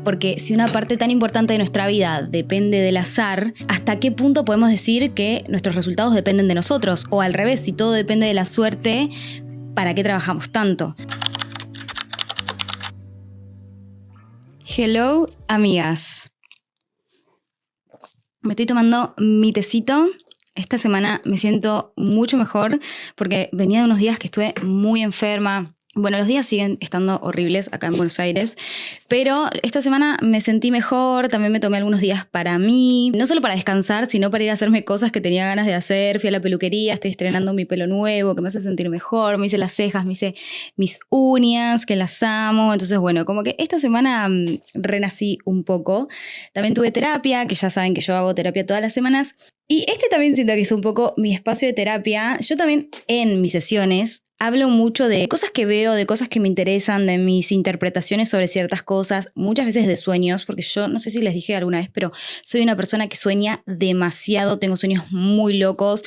Porque si una parte tan importante de nuestra vida depende del azar, ¿hasta qué punto podemos decir que nuestros resultados dependen de nosotros? O al revés, si todo depende de la suerte, ¿para qué trabajamos tanto? Hello, amigas. Me estoy tomando mi tecito. Esta semana me siento mucho mejor porque venía de unos días que estuve muy enferma. Bueno, los días siguen estando horribles acá en Buenos Aires, pero esta semana me sentí mejor, también me tomé algunos días para mí, no solo para descansar, sino para ir a hacerme cosas que tenía ganas de hacer. Fui a la peluquería, estoy estrenando mi pelo nuevo, que me hace sentir mejor, me hice las cejas, me hice mis uñas, que las amo. Entonces, bueno, como que esta semana renací un poco. También tuve terapia, que ya saben que yo hago terapia todas las semanas, y este también siento que es un poco mi espacio de terapia. Yo también en mis sesiones hablo mucho de cosas que veo, de cosas que me interesan, de mis interpretaciones sobre ciertas cosas, muchas veces de sueños, porque yo no sé si les dije alguna vez, pero soy una persona que sueña demasiado, tengo sueños muy locos,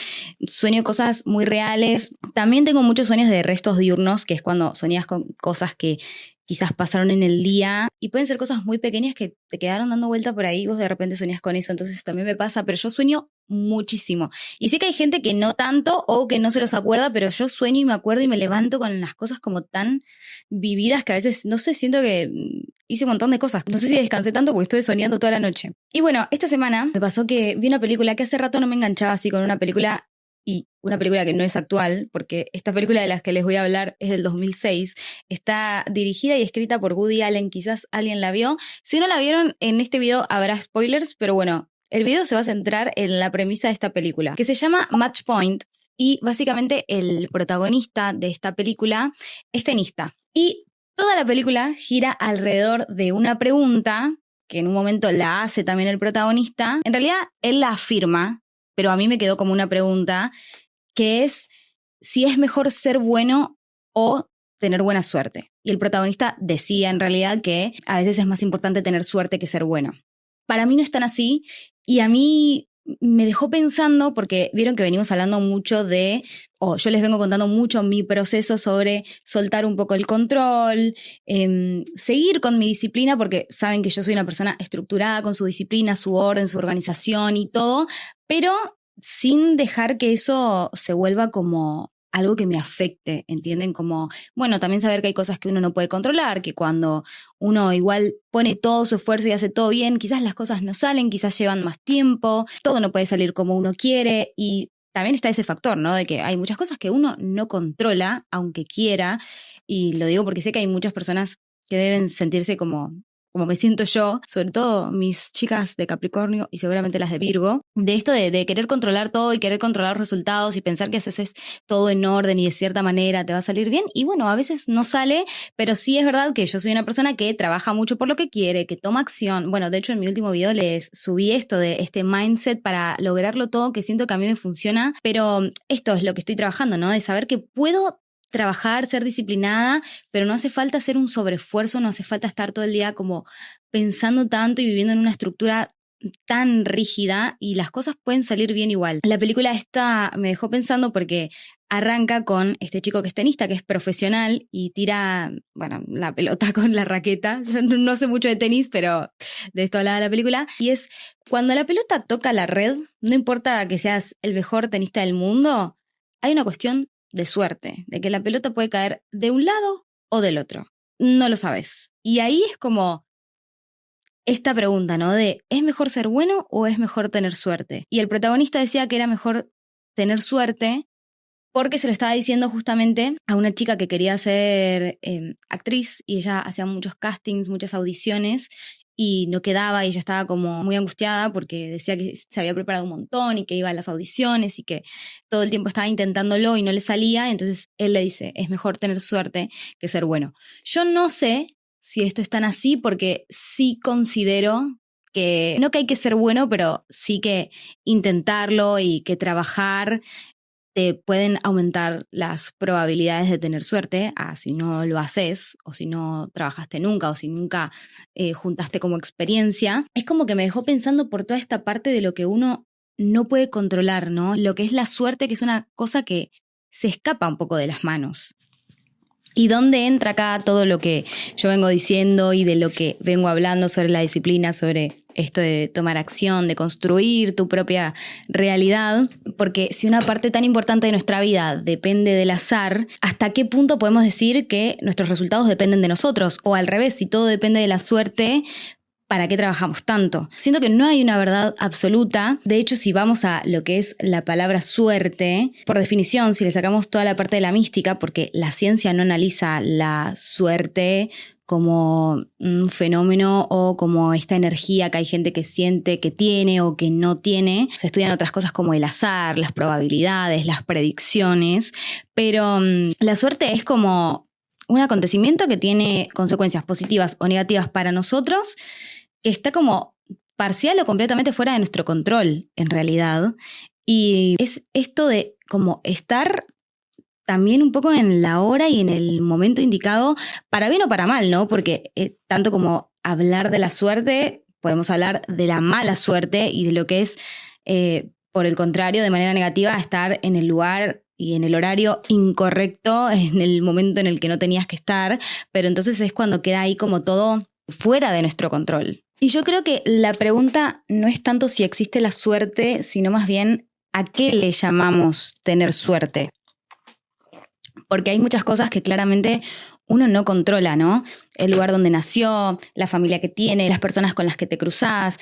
sueño cosas muy reales. También tengo muchos sueños de restos diurnos, que es cuando soñás con cosas que quizás pasaron en el día y pueden ser cosas muy pequeñas que te quedaron dando vuelta por ahí y vos de repente soñás con eso. Entonces también me pasa, pero yo sueño muchísimo. Y sé que hay gente que no tanto o que no se los acuerda, pero yo sueño y me acuerdo y me levanto con las cosas como tan vividas que a veces, no sé, siento que hice un montón de cosas. No sé si descansé tanto porque estuve soñando toda la noche. Y bueno, esta semana me pasó que vi una película que hace rato no me enganchaba así con una película, y una película que no es actual, porque esta película de las que les voy a hablar es del 2006, está dirigida y escrita por Woody Allen, quizás alguien la vio. Si no la vieron, en este video habrá spoilers, pero bueno, el video se va a centrar en la premisa de esta película, que se llama Match Point, y básicamente el protagonista de esta película es tenista. Y toda la película gira alrededor de una pregunta, que en un momento la hace también el protagonista. En realidad, él la afirma, pero a mí me quedó como una pregunta, que es si es mejor ser bueno o tener buena suerte. Y el protagonista decía en realidad que a veces es más importante tener suerte que ser bueno. Para mí no es tan así, y a mí me dejó pensando, porque vieron que venimos hablando mucho yo les vengo contando mucho mi proceso sobre soltar un poco el control, seguir con mi disciplina, porque saben que yo soy una persona estructurada con su disciplina, su orden, su organización y todo, pero sin dejar que eso se vuelva como algo que me afecte, ¿entienden? Como, bueno, también saber que hay cosas que uno no puede controlar, que cuando uno igual pone todo su esfuerzo y hace todo bien, quizás las cosas no salen, quizás llevan más tiempo, todo no puede salir como uno quiere, y también está ese factor, ¿no? De que hay muchas cosas que uno no controla, aunque quiera, y lo digo porque sé que hay muchas personas que deben sentirse como me siento yo, sobre todo mis chicas de Capricornio y seguramente las de Virgo, de esto de querer controlar todo y querer controlar los resultados y pensar que haces todo en orden y de cierta manera te va a salir bien. Y bueno, a veces no sale, pero sí es verdad que yo soy una persona que trabaja mucho por lo que quiere, que toma acción. Bueno, de hecho en mi último video les subí esto de este mindset para lograrlo todo, que siento que a mí me funciona, pero esto es lo que estoy trabajando, ¿no? De saber que puedo trabajar, ser disciplinada, pero no hace falta hacer un sobreesfuerzo, no hace falta estar todo el día como pensando tanto y viviendo en una estructura tan rígida, y las cosas pueden salir bien igual. La película esta me dejó pensando porque arranca con este chico que es tenista, que es profesional y tira, bueno, la pelota con la raqueta. Yo no sé mucho de tenis, pero de esto hablaba la película. Y es cuando la pelota toca la red, no importa que seas el mejor tenista del mundo, hay una cuestión de suerte, de que la pelota puede caer de un lado o del otro. No lo sabes. Y ahí es como esta pregunta, ¿no? De ¿es mejor ser bueno o es mejor tener suerte? Y el protagonista decía que era mejor tener suerte porque se lo estaba diciendo justamente a una chica que quería ser actriz, y ella hacía muchos castings, muchas audiciones, y no quedaba, y ella estaba como muy angustiada porque decía que se había preparado un montón y que iba a las audiciones y que todo el tiempo estaba intentándolo y no le salía. Entonces él le dice, es mejor tener suerte que ser bueno. Yo no sé si esto es tan así, porque sí considero que no que hay que ser bueno, pero sí que intentarlo y que trabajar te pueden aumentar las probabilidades de tener suerte a si no lo haces, o si no trabajaste nunca, o si nunca juntaste como experiencia. Es como que me dejó pensando por toda esta parte de lo que uno no puede controlar, ¿no? Lo que es la suerte, que es una cosa que se escapa un poco de las manos. ¿Y dónde entra acá todo lo que yo vengo diciendo y de lo que vengo hablando sobre la disciplina, sobre esto de tomar acción, de construir tu propia realidad? Porque si una parte tan importante de nuestra vida depende del azar, ¿hasta qué punto podemos decir que nuestros resultados dependen de nosotros? O al revés, si todo depende de la suerte, ¿para qué trabajamos tanto? Siento que no hay una verdad absoluta. De hecho, si vamos a lo que es la palabra suerte, por definición, si le sacamos toda la parte de la mística, porque la ciencia no analiza la suerte como un fenómeno o como esta energía que hay gente que siente que tiene o que no tiene. Se estudian otras cosas como el azar, las probabilidades, las predicciones, pero la suerte es como un acontecimiento que tiene consecuencias positivas o negativas para nosotros, que está como parcial o completamente fuera de nuestro control, en realidad. Y es esto de como estar también un poco en la hora y en el momento indicado, para bien o para mal, ¿no? Porque tanto como hablar de la suerte, podemos hablar de la mala suerte y de lo que es, por el contrario, de manera negativa, estar en el lugar y en el horario incorrecto, en el momento en el que no tenías que estar, pero entonces es cuando queda ahí como todo fuera de nuestro control. Y yo creo que la pregunta no es tanto si existe la suerte, sino más bien a qué le llamamos tener suerte. Porque hay muchas cosas que claramente uno no controla, ¿no? El lugar donde nació, la familia que tiene, las personas con las que te cruzás,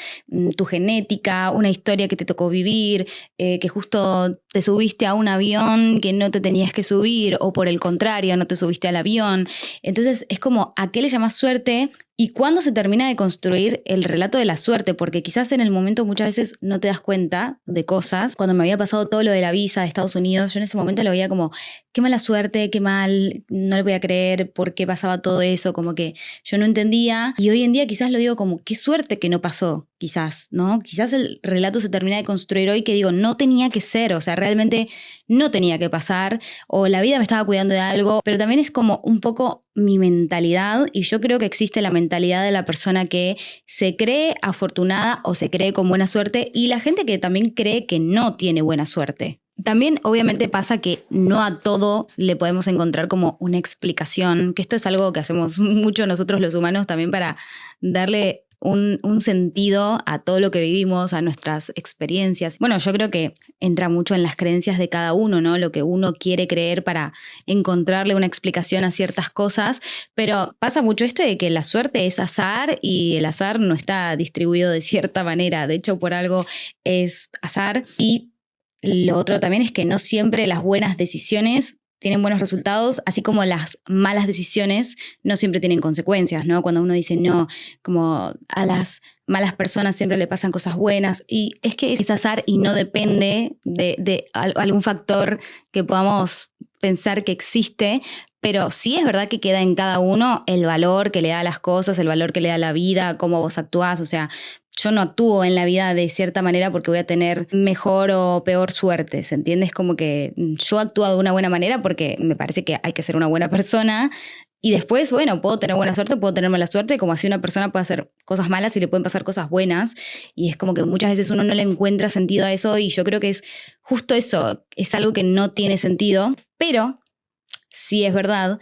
tu genética, una historia que te tocó vivir, que justo te subiste a un avión que no te tenías que subir, o por el contrario, no te subiste al avión. Entonces es como, ¿a qué le llamas suerte? ¿Y cuándo se termina de construir el relato de la suerte? Porque quizás en el momento muchas veces no te das cuenta de cosas. Cuando me había pasado todo lo de la visa de Estados Unidos, yo en ese momento lo veía como, qué mala suerte, qué mal, no le voy a creer por qué pasaba todo eso, como que yo no entendía. Y hoy en día quizás lo digo como, qué suerte que no pasó, quizás, ¿no? Quizás el relato se termina de construir hoy que digo, no tenía que ser, o sea, realmente no tenía que pasar, o la vida me estaba cuidando de algo, pero también es como un poco mi mentalidad, y yo creo que existe la mentalidad de la persona que se cree afortunada o se cree con buena suerte, y la gente que también cree que no tiene buena suerte. También obviamente pasa que no a todo le podemos encontrar como una explicación, que esto es algo que hacemos mucho nosotros los humanos también para darle un sentido a todo lo que vivimos, a nuestras experiencias. Bueno, yo creo que entra mucho en las creencias de cada uno, ¿no? Lo que uno quiere creer para encontrarle una explicación a ciertas cosas, pero pasa mucho esto de que la suerte es azar y el azar no está distribuido de cierta manera. De hecho, por algo es azar. Y lo otro también es que no siempre las buenas decisiones tienen buenos resultados, así como las malas decisiones no siempre tienen consecuencias, ¿no? Cuando uno dice no, como a las malas personas siempre le pasan cosas buenas, y es que es azar y no depende de algún factor que podamos pensar que existe, pero sí es verdad que queda en cada uno el valor que le da a las cosas, el valor que le da a la vida, cómo vos actuás. O sea, yo no actúo en la vida de cierta manera porque voy a tener mejor o peor suerte, ¿se entiende? Es como que yo actúo de una buena manera porque me parece que hay que ser una buena persona, y después, bueno, puedo tener buena suerte, puedo tener mala suerte, como así una persona puede hacer cosas malas y le pueden pasar cosas buenas, y es como que muchas veces uno no le encuentra sentido a eso, y yo creo que es justo eso, es algo que no tiene sentido, pero sí es verdad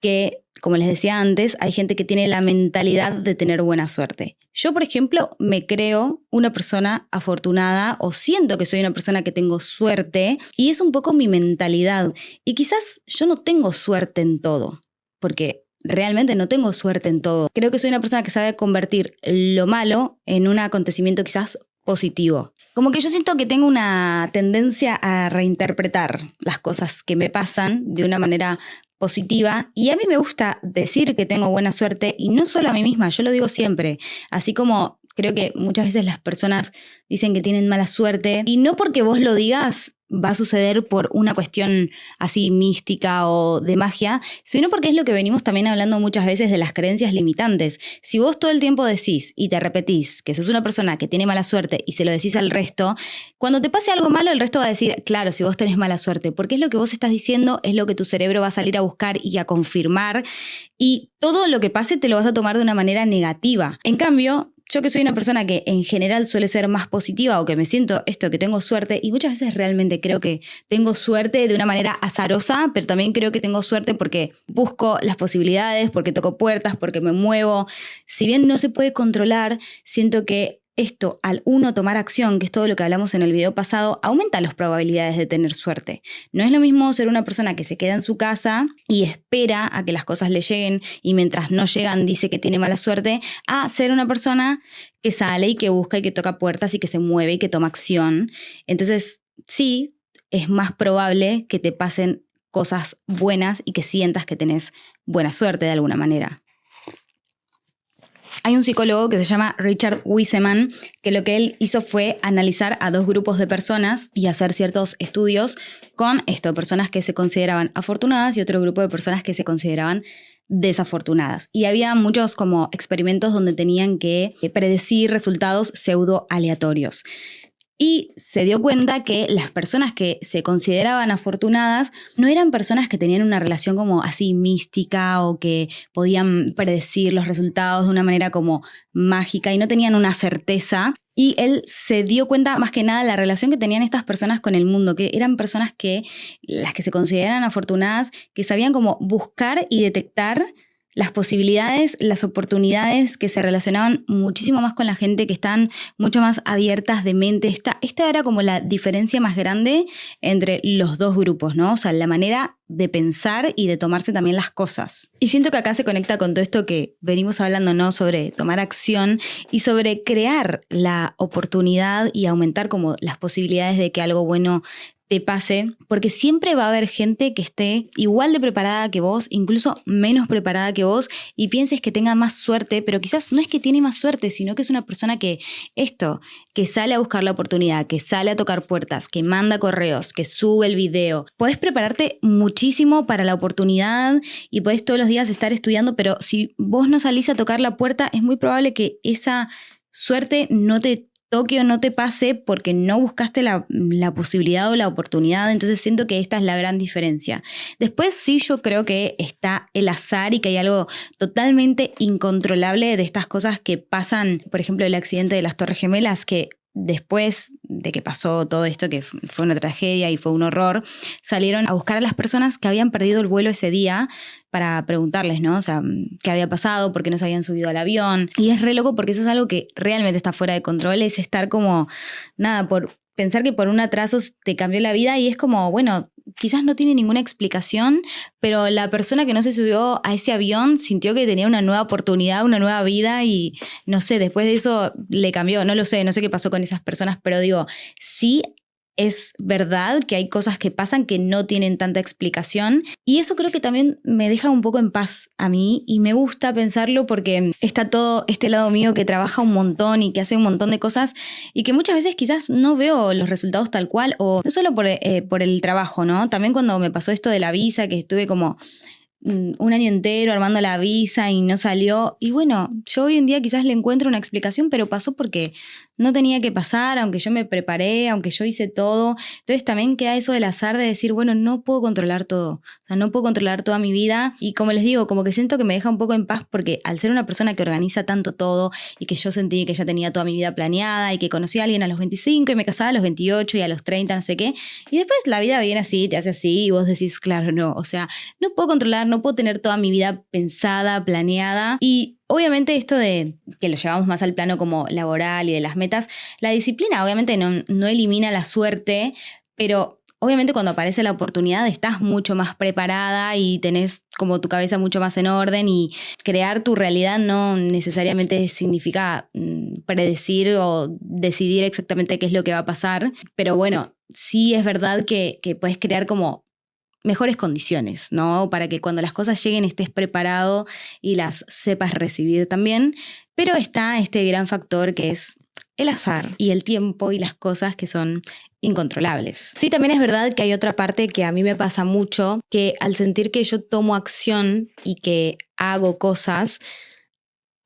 que, como les decía antes, hay gente que tiene la mentalidad de tener buena suerte. Yo, por ejemplo, me creo una persona afortunada, o siento que soy una persona que tengo suerte, y es un poco mi mentalidad. Y quizás yo no tengo suerte en todo, porque realmente no tengo suerte en todo. Creo que soy una persona que sabe convertir lo malo en un acontecimiento quizás positivo. Como que yo siento que tengo una tendencia a reinterpretar las cosas que me pasan de una manera positiva, y a mí me gusta decir que tengo buena suerte, y no solo a mí misma, yo lo digo siempre, así como creo que muchas veces las personas dicen que tienen mala suerte, y no porque vos lo digas va a suceder por una cuestión así mística o de magia, sino porque es lo que venimos también hablando muchas veces de las creencias limitantes. Si vos todo el tiempo decís y te repetís que sos una persona que tiene mala suerte y se lo decís al resto, cuando te pase algo malo el resto va a decir, claro, si vos tenés mala suerte, porque es lo que vos estás diciendo, es lo que tu cerebro va a salir a buscar y a confirmar, y todo lo que pase te lo vas a tomar de una manera negativa. En cambio, yo que soy una persona que en general suele ser más positiva o que me siento esto, que tengo suerte, y muchas veces realmente creo que tengo suerte de una manera azarosa, pero también creo que tengo suerte porque busco las posibilidades, porque toco puertas, porque me muevo. Si bien no se puede controlar, siento que esto, al uno tomar acción, que es todo lo que hablamos en el video pasado, aumenta las probabilidades de tener suerte. No es lo mismo ser una persona que se queda en su casa y espera a que las cosas le lleguen y mientras no llegan dice que tiene mala suerte, a ser una persona que sale y que busca y que toca puertas y que se mueve y que toma acción. Entonces, sí, es más probable que te pasen cosas buenas y que sientas que tenés buena suerte de alguna manera. Hay un psicólogo que se llama Richard Wiseman, que lo que él hizo fue analizar a 2 grupos de personas y hacer ciertos estudios con personas que se consideraban afortunadas y otro grupo de personas que se consideraban desafortunadas. Y había muchos como experimentos donde tenían que predecir resultados pseudo aleatorios. Y se dio cuenta que las personas que se consideraban afortunadas no eran personas que tenían una relación como así mística o que podían predecir los resultados de una manera como mágica y no tenían una certeza. Y él se dio cuenta más que nada de la relación que tenían estas personas con el mundo, que eran personas que, las que se consideran afortunadas, que sabían como buscar y detectar las posibilidades, las oportunidades, que se relacionaban muchísimo más con la gente, que están mucho más abiertas de mente. Esta era como la diferencia más grande entre los 2 grupos, ¿no? O sea, la manera de pensar y de tomarse también las cosas. Y siento que acá se conecta con todo esto que venimos hablando, ¿no? Sobre tomar acción y sobre crear la oportunidad y aumentar como las posibilidades de que algo bueno te pase, porque siempre va a haber gente que esté igual de preparada que vos, incluso menos preparada que vos, y pienses que tenga más suerte, pero quizás no es que tiene más suerte, sino que es una persona que sale a buscar la oportunidad, que sale a tocar puertas, que manda correos, que sube el video. Podés prepararte muchísimo para la oportunidad y podés todos los días estar estudiando, pero si vos no salís a tocar la puerta, es muy probable que esa suerte no te toque o no te pase porque no buscaste la posibilidad o la oportunidad. Entonces siento que esta es la gran diferencia. Después sí, yo creo que está el azar y que hay algo totalmente incontrolable de estas cosas que pasan. Por ejemplo, el accidente de las Torres Gemelas, que después de que pasó todo esto, que fue una tragedia y fue un horror, salieron a buscar a las personas que habían perdido el vuelo ese día para preguntarles, ¿no? O sea, qué había pasado, por qué no se habían subido al avión. Y es re loco porque eso es algo que realmente está fuera de control, es estar como, nada, por pensar que por un atraso te cambió la vida y es como, bueno, quizás no tiene ninguna explicación, pero la persona que no se subió a ese avión sintió que tenía una nueva oportunidad, una nueva vida y no sé, después de eso le cambió, no lo sé, no sé qué pasó con esas personas, pero digo, sí es verdad que hay cosas que pasan que no tienen tanta explicación y eso creo que también me deja un poco en paz a mí y me gusta pensarlo porque está todo este lado mío que trabaja un montón y que hace un montón de cosas y que muchas veces quizás no veo los resultados tal cual o no solo por el trabajo, ¿no? También cuando me pasó esto de la visa, que estuve como un año entero armando la visa y no salió. Y bueno, yo hoy en día quizás le encuentro una explicación, pero pasó porque no tenía que pasar, aunque yo me preparé, aunque yo hice todo. Entonces también queda eso del azar de decir, bueno, no puedo controlar todo. O sea, no puedo controlar toda mi vida. Y como les digo, como que siento que me deja un poco en paz porque al ser una persona que organiza tanto todo y que yo sentí que ya tenía toda mi vida planeada y que conocí a alguien a los 25 y me casaba a los 28 y a los 30, no sé qué. Y después la vida viene así, te hace así y vos decís, claro, no. O sea, no puedo controlar, no puedo tener toda mi vida pensada, planeada. Y obviamente esto de que lo llevamos más al plano como laboral y de las metas, la disciplina obviamente no elimina la suerte, pero obviamente cuando aparece la oportunidad estás mucho más preparada y tenés como tu cabeza mucho más en orden y crear tu realidad no necesariamente significa predecir o decidir exactamente qué es lo que va a pasar, pero bueno, sí es verdad que puedes crear como mejores condiciones, ¿no? Para que cuando las cosas lleguen estés preparado y las sepas recibir también. Pero está este gran factor que es el azar y el tiempo y las cosas que son incontrolables. Sí, también es verdad que hay otra parte que a mí me pasa mucho, que al sentir que yo tomo acción y que hago cosas,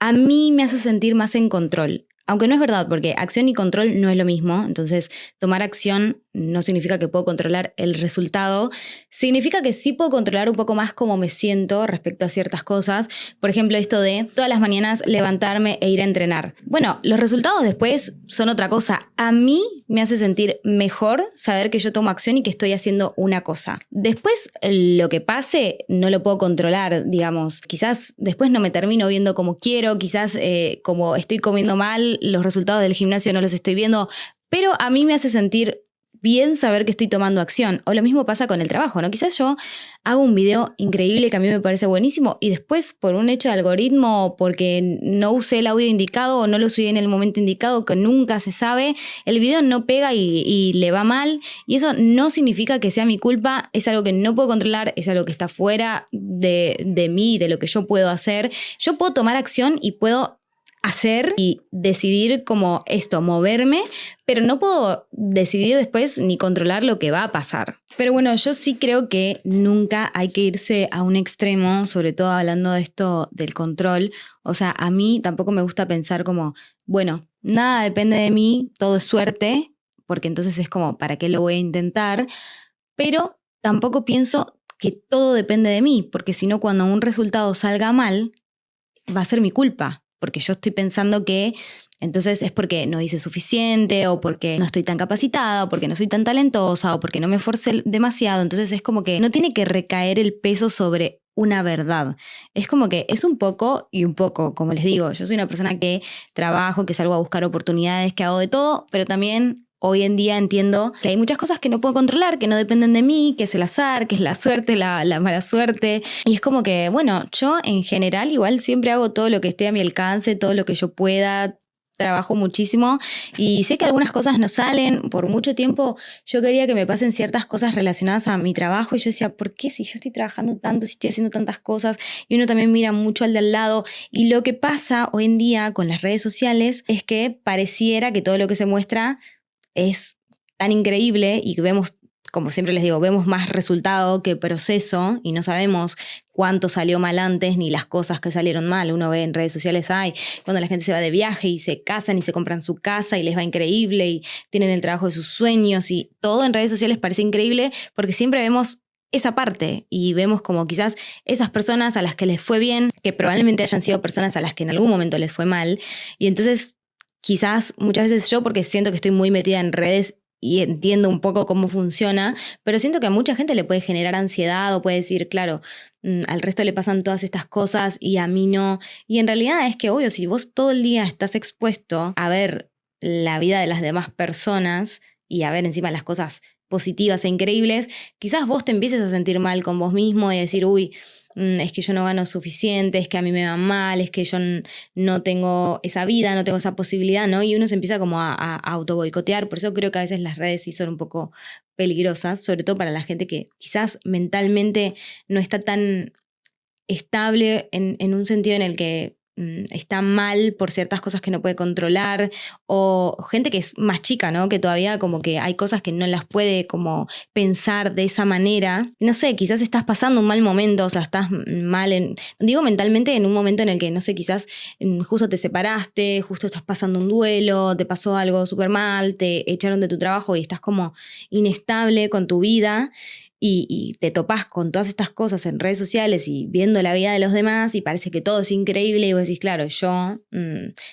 a mí me hace sentir más en control. aunque no es verdad, porque acción y control no es lo mismo. Entonces, tomar acción no significa que puedo controlar el resultado. Significa que sí puedo controlar un poco más cómo me siento respecto a ciertas cosas. Por ejemplo, esto de todas las mañanas levantarme e ir a entrenar. Bueno, los resultados después son otra cosa. A mí me hace sentir mejor saber que yo tomo acción y que estoy haciendo una cosa. Después, lo que pase no lo puedo controlar, digamos. Quizás después no me termino viendo como quiero, quizás como estoy comiendo mal, los resultados del gimnasio no los estoy viendo, pero a mí me hace sentir bien saber que estoy tomando acción. O lo mismo pasa con el trabajo, ¿no? Quizás yo hago un video increíble que a mí me parece buenísimo y después por un hecho de algoritmo o porque no usé el audio indicado o no lo subí en el momento indicado, que nunca se sabe, el video no pega y le va mal. Y eso no significa que sea mi culpa, es algo que no puedo controlar, es algo que está fuera de mí, de lo que yo puedo hacer. Yo puedo tomar acción y puedo hacer y decidir como esto, moverme, pero no puedo decidir después ni controlar lo que va a pasar. Pero bueno, yo sí creo que nunca hay que irse a un extremo, sobre todo hablando de esto del control. O sea, a mí tampoco me gusta pensar como, bueno, nada depende de mí, todo es suerte, porque entonces es como, ¿para qué lo voy a intentar? Pero tampoco pienso que todo depende de mí, porque si no, cuando un resultado salga mal, va a ser mi culpa. Porque yo estoy pensando que entonces es porque no hice suficiente o porque no estoy tan capacitada o porque no soy tan talentosa o porque no me esforcé demasiado. Entonces es como que no tiene que recaer el peso sobre una verdad. Es como que es un poco y un poco, como les digo, yo soy una persona que trabajo, que salgo a buscar oportunidades, que hago de todo, pero también hoy en día entiendo que hay muchas cosas que no puedo controlar, que no dependen de mí, que es el azar, que es la suerte, la mala suerte. Y es como que, bueno, yo en general igual siempre hago todo lo que esté a mi alcance, todo lo que yo pueda. Trabajo muchísimo y sé que algunas cosas no salen. Por mucho tiempo yo quería que me pasen ciertas cosas relacionadas a mi trabajo y yo decía, ¿por qué si yo estoy trabajando tanto, si estoy haciendo tantas cosas? Y uno también mira mucho al de al lado. Y lo que pasa hoy en día con las redes sociales es que pareciera que todo lo que se muestra es tan increíble y que vemos, como siempre les digo, vemos más resultado que proceso y no sabemos cuánto salió mal antes ni las cosas que salieron mal. Uno ve en redes sociales, cuando la gente se va de viaje y se casan y se compran su casa y les va increíble y tienen el trabajo de sus sueños y todo en redes sociales parece increíble porque siempre vemos esa parte y vemos como quizás esas personas a las que les fue bien, que probablemente hayan sido personas a las que en algún momento les fue mal y entonces quizás muchas veces yo, porque siento que estoy muy metida en redes y entiendo un poco cómo funciona, pero siento que a mucha gente le puede generar ansiedad o puede decir, claro, al resto le pasan todas estas cosas y a mí no. Y en realidad es que, obvio, si vos todo el día estás expuesto a ver la vida de las demás personas y a ver encima las cosas positivas e increíbles, quizás vos te empieces a sentir mal con vos mismo y decir, uy, es que yo no gano suficiente, es que a mí me va mal, es que yo no tengo esa vida, no tengo esa posibilidad, ¿no? Y uno se empieza como a auto boicotear. Por eso creo que a veces las redes sí son un poco peligrosas, sobre todo para la gente que quizás mentalmente no está tan estable en un sentido en el que está mal por ciertas cosas que no puede controlar, o gente que es más chica, ¿no? Que todavía como que hay cosas que no las puede como pensar de esa manera. No sé, quizás estás pasando un mal momento, o sea, estás mal digo mentalmente en un momento en el que, no sé, quizás justo te separaste, justo estás pasando un duelo, te pasó algo súper mal, te echaron de tu trabajo y estás como inestable con tu vida. Y te topás con todas estas cosas en redes sociales y viendo la vida de los demás y parece que todo es increíble y vos decís, claro, yo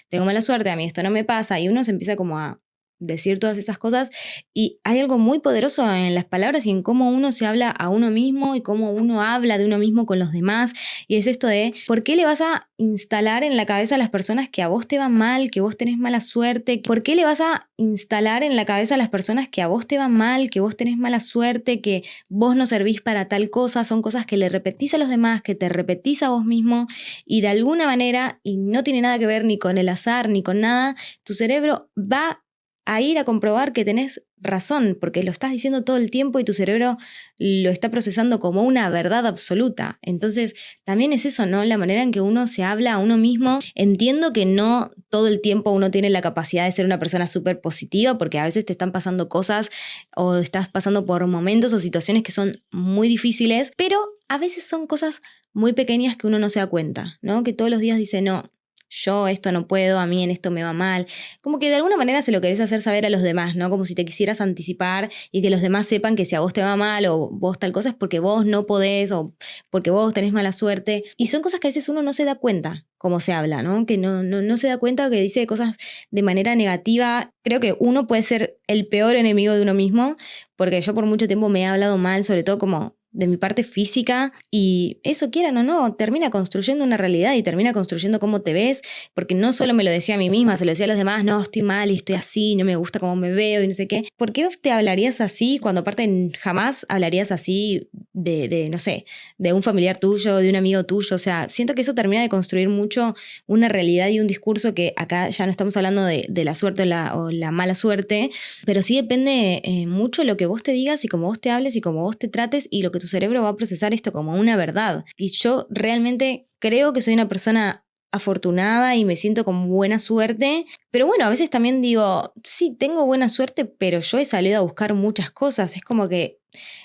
tengo mala suerte, a mí esto no me pasa y uno se empieza como a decir todas esas cosas y hay algo muy poderoso en las palabras y en cómo uno se habla a uno mismo y cómo uno habla de uno mismo con los demás y es esto de, ¿por qué le vas a instalar en la cabeza a las personas que a vos te va mal, que vos tenés mala suerte? ¿Por qué le vas a instalar en la cabeza a las personas que a vos te va mal, que vos tenés mala suerte, que vos no servís para tal cosa? Son cosas que le repetís a los demás, que te repetís a vos mismo y de alguna manera, y no tiene nada que ver ni con el azar ni con nada, tu cerebro va a ir a comprobar que tenés razón, porque lo estás diciendo todo el tiempo y tu cerebro lo está procesando como una verdad absoluta. Entonces, también es eso, ¿no? La manera en que uno se habla a uno mismo. Entiendo que no todo el tiempo uno tiene la capacidad de ser una persona súper positiva, porque a veces te están pasando cosas o estás pasando por momentos o situaciones que son muy difíciles, pero a veces son cosas muy pequeñas que uno no se da cuenta, ¿no? Que todos los días dice, no, yo esto no puedo, a mí en esto me va mal. Como que de alguna manera se lo querés hacer saber a los demás, ¿no? Como si te quisieras anticipar y que los demás sepan que si a vos te va mal o vos tal cosa es porque vos no podés o porque vos tenés mala suerte. Y son cosas que a veces uno no se da cuenta cómo se habla, ¿no? Que no se da cuenta que dice cosas de manera negativa. Creo que uno puede ser el peor enemigo de uno mismo, porque yo por mucho tiempo me he hablado mal, sobre todo como de mi parte física, y eso, quieran o no, termina construyendo una realidad y termina construyendo cómo te ves, porque no solo me lo decía a mí misma, se lo decía a los demás, no, estoy mal y estoy así, no me gusta cómo me veo y no sé qué. ¿Por qué te hablarías así cuando aparte jamás hablarías así no sé, de un familiar tuyo, de un amigo tuyo? O sea, siento que eso termina de construir mucho una realidad y un discurso que acá ya no estamos hablando de la suerte o la mala suerte, pero sí depende mucho lo que vos te digas y cómo vos te hables y cómo vos te trates y lo que tu cerebro va a procesar esto como una verdad. Y yo realmente creo que soy una persona afortunada y me siento con buena suerte, pero bueno, a veces también digo, sí, tengo buena suerte, pero yo he salido a buscar muchas cosas, es como que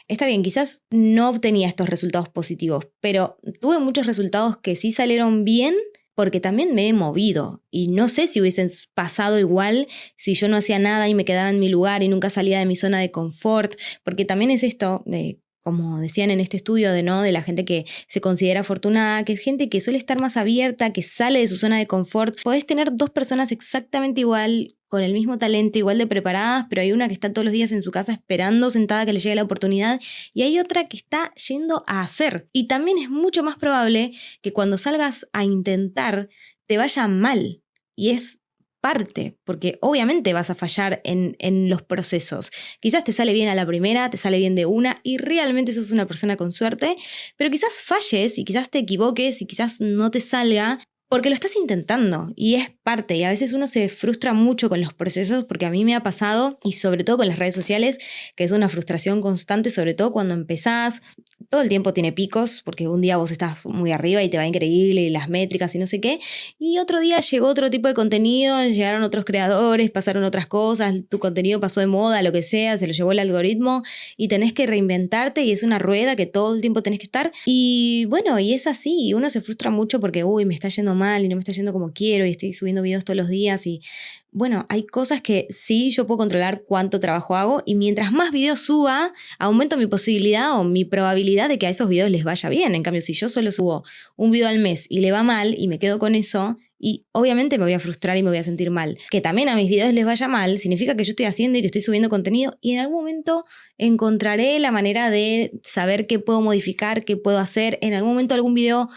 está bien, quizás no obtenía estos resultados positivos, pero tuve muchos resultados que sí salieron bien porque también me he movido y no sé si hubiesen pasado igual si yo no hacía nada y me quedaba en mi lugar y nunca salía de mi zona de confort, porque también es esto de, como decían en este estudio de la gente que se considera afortunada, que es gente que suele estar más abierta, que sale de su zona de confort. Podés tener dos personas exactamente igual, con el mismo talento, igual de preparadas, pero hay una que está todos los días en su casa esperando sentada que le llegue la oportunidad y hay otra que está yendo a hacer. Y también es mucho más probable que cuando salgas a intentar te vaya mal. Y es parte, porque obviamente vas a fallar en los procesos. Quizás te sale bien a la primera, te sale bien de una y realmente sos una persona con suerte, pero quizás falles y quizás te equivoques y quizás no te salga porque lo estás intentando y es parte. Y a veces uno se frustra mucho con los procesos porque a mí me ha pasado y sobre todo con las redes sociales, que es una frustración constante, sobre todo cuando empezás. Todo el tiempo tiene picos porque un día vos estás muy arriba y te va increíble y las métricas y no sé qué. Y otro día llegó otro tipo de contenido, llegaron otros creadores, pasaron otras cosas, tu contenido pasó de moda, lo que sea, se lo llevó el algoritmo y tenés que reinventarte y es una rueda que todo el tiempo tenés que estar. Y bueno, y es así, y uno se frustra mucho porque, uy, me está yendo mal y no me está yendo como quiero y estoy subiendo videos todos los días y bueno, hay cosas que sí yo puedo controlar cuánto trabajo hago y mientras más videos suba, aumento mi posibilidad o mi probabilidad de que a esos videos les vaya bien. En cambio, si yo solo subo un video al mes y le va mal y me quedo con eso, y obviamente me voy a frustrar y me voy a sentir mal. Que también a mis videos les vaya mal significa que yo estoy haciendo y que estoy subiendo contenido y en algún momento encontraré la manera de saber qué puedo modificar, qué puedo hacer. En algún momento algún video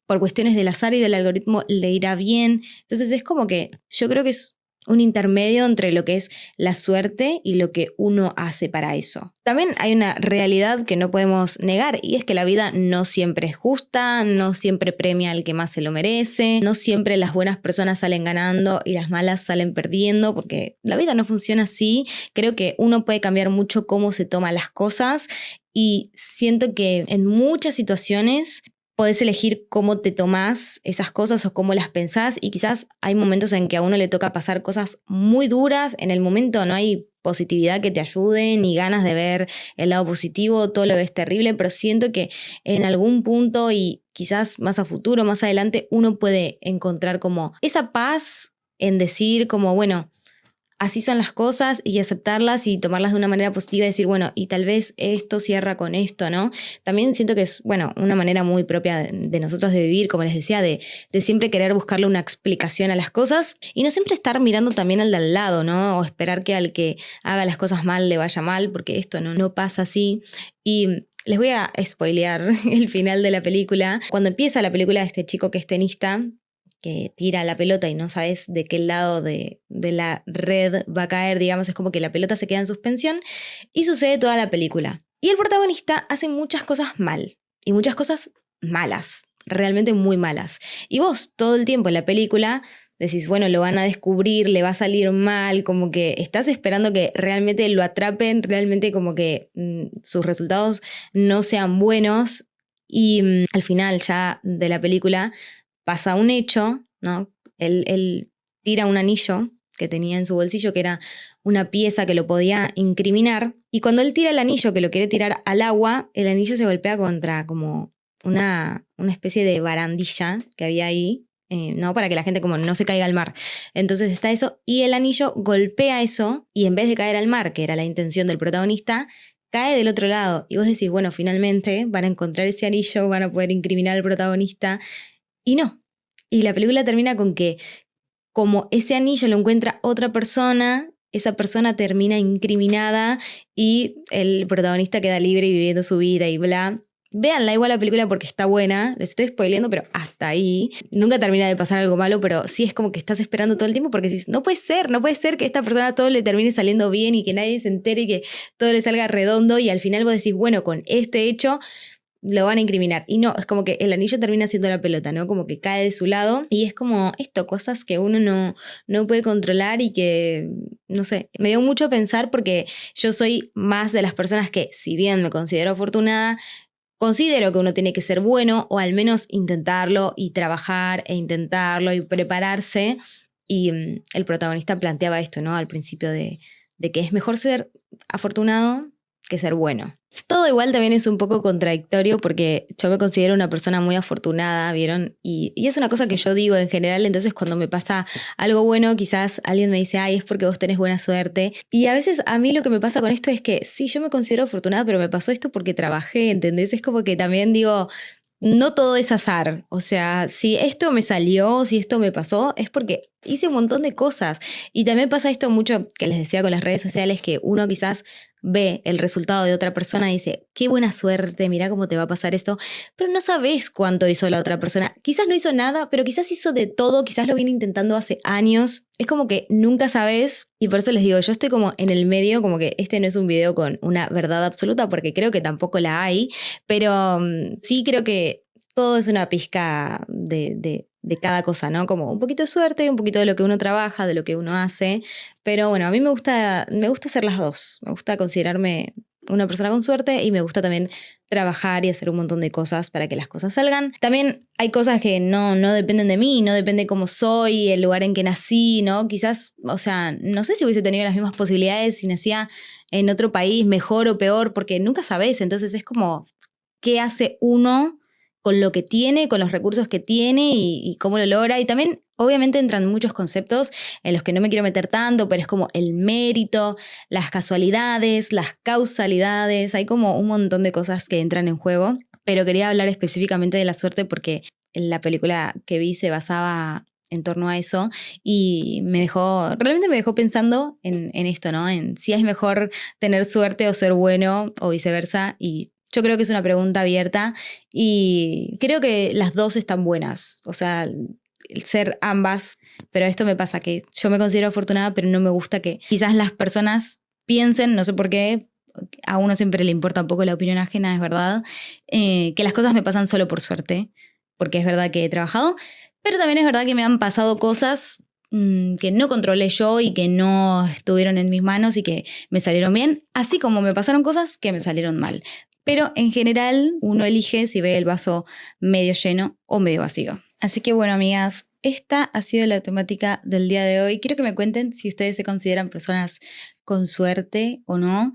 por cuestiones del azar y del algoritmo le irá bien. Entonces es como que yo creo que es un intermedio entre lo que es la suerte y lo que uno hace para eso. También hay una realidad que no podemos negar y es que la vida no siempre es justa, no siempre premia al que más se lo merece, no siempre las buenas personas salen ganando y las malas salen perdiendo, porque la vida no funciona así. Creo que uno puede cambiar mucho cómo se toma las cosas y siento que en muchas situaciones podés elegir cómo te tomás esas cosas o cómo las pensás y quizás hay momentos en que a uno le toca pasar cosas muy duras, en el momento no hay positividad que te ayude ni ganas de ver el lado positivo, todo lo ves terrible, pero siento que en algún punto y quizás más a futuro, más adelante, uno puede encontrar como esa paz en decir como, bueno, así son las cosas y aceptarlas y tomarlas de una manera positiva y decir, bueno, y tal vez esto cierra con esto, ¿no? También siento que es, bueno, una manera muy propia de nosotros de vivir, como les decía, de siempre querer buscarle una explicación a las cosas y no siempre estar mirando también al de al lado, ¿no? O esperar que al que haga las cosas mal le vaya mal, porque esto no pasa así. Y les voy a spoilear el final de la película. Cuando empieza la película, este chico que es tenista, que tira la pelota y no sabes de qué lado de la red va a caer, digamos, es como que la pelota se queda en suspensión y sucede toda la película. Y el protagonista hace muchas cosas mal y muchas cosas malas, realmente muy malas. Y vos todo el tiempo en la película decís, bueno, lo van a descubrir, le va a salir mal, como que estás esperando que realmente lo atrapen, realmente como que sus resultados no sean buenos y al final ya de la película pasa un hecho, ¿no? Él tira un anillo que tenía en su bolsillo, que era una pieza que lo podía incriminar, y cuando él tira el anillo, que lo quiere tirar al agua, el anillo se golpea contra como una especie de barandilla que había ahí, ¿no? Para que la gente como no se caiga al mar. Entonces está eso, y el anillo golpea eso, y en vez de caer al mar, que era la intención del protagonista, cae del otro lado. Y vos decís, bueno, finalmente van a encontrar ese anillo, van a poder incriminar al protagonista, y no. Y la película termina con que, como ese anillo lo encuentra otra persona, esa persona termina incriminada y el protagonista queda libre y viviendo su vida y bla. Véanla igual la película porque está buena, les estoy spoileando, pero hasta ahí. Nunca termina de pasar algo malo, pero sí es como que estás esperando todo el tiempo porque dices, no puede ser que a esta persona todo le termine saliendo bien y que nadie se entere y que todo le salga redondo, y al final vos decís, bueno, con este hecho lo van a incriminar. Y no, es como que el anillo termina siendo la pelota, ¿no? Como que cae de su lado. Y es como esto, cosas que uno no puede controlar y que, no sé, me dio mucho a pensar porque yo soy más de las personas que, si bien me considero afortunada, considero que uno tiene que ser bueno o al menos intentarlo y trabajar e intentarlo y prepararse. Y el protagonista planteaba esto, ¿no? Al principio de que es mejor ser afortunado que ser bueno. Todo igual también es un poco contradictorio porque yo me considero una persona muy afortunada, ¿vieron? Y es una cosa que yo digo en general, entonces cuando me pasa algo bueno, quizás alguien me dice, ay, es porque vos tenés buena suerte. Y a veces a mí lo que me pasa con esto es que sí, yo me considero afortunada, pero me pasó esto porque trabajé, ¿entendés? Es como que también digo, no todo es azar. O sea, si esto me salió, si esto me pasó, es porque hice un montón de cosas. Y también pasa esto mucho que les decía con las redes sociales, que uno quizás ve el resultado de otra persona y dice, qué buena suerte, mira cómo te va a pasar esto, pero no sabes cuánto hizo la otra persona. Quizás no hizo nada, pero quizás hizo de todo, quizás lo viene intentando hace años. Es como que nunca sabes, y por eso les digo, yo estoy como en el medio, como que este no es un video con una verdad absoluta, porque creo que tampoco la hay, pero sí creo que todo es una pizca de cada cosa, ¿no? Como un poquito de suerte, un poquito de lo que uno trabaja, de lo que uno hace. Pero bueno, a mí me gusta hacer las dos. Me gusta considerarme una persona con suerte y me gusta también trabajar y hacer un montón de cosas para que las cosas salgan. También hay cosas que no dependen de mí, no depende cómo soy, el lugar en que nací, ¿no? Quizás, o sea, no sé si hubiese tenido las mismas posibilidades si nacía en otro país, mejor o peor, porque nunca sabes. Entonces es como, ¿qué hace uno con lo que tiene, con los recursos que tiene y cómo lo logra? Y también, obviamente, entran muchos conceptos en los que no me quiero meter tanto, pero es como el mérito, las casualidades, las causalidades, hay como un montón de cosas que entran en juego. Pero quería hablar específicamente de la suerte porque la película que vi se basaba en torno a eso y realmente me dejó pensando en esto, ¿no? En si es mejor tener suerte o ser bueno o viceversa. Y yo creo que es una pregunta abierta y creo que las dos están buenas, o sea, el ser ambas, pero esto me pasa que yo me considero afortunada, pero no me gusta que quizás las personas piensen, no sé por qué, a uno siempre le importa un poco la opinión ajena, es verdad, que las cosas me pasan solo por suerte, porque es verdad que he trabajado, pero también es verdad que me han pasado cosas que no controlé yo y que no estuvieron en mis manos y que me salieron bien, así como me pasaron cosas que me salieron mal. Pero en general uno elige si ve el vaso medio lleno o medio vacío. Así que bueno, amigas, esta ha sido la temática del día de hoy. Quiero que me cuenten si ustedes se consideran personas con suerte o no.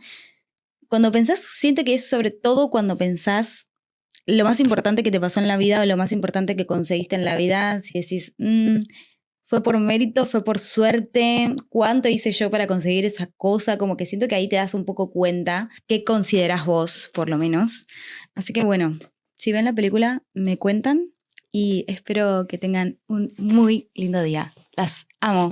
Cuando pensás, siento que es sobre todo cuando pensás lo más importante que te pasó en la vida o lo más importante que conseguiste en la vida, si decís, fue por mérito, fue por suerte, cuánto hice yo para conseguir esa cosa, como que siento que ahí te das un poco cuenta qué consideras vos, por lo menos. Así que bueno, si ven la película, me cuentan y espero que tengan un muy lindo día. Las amo.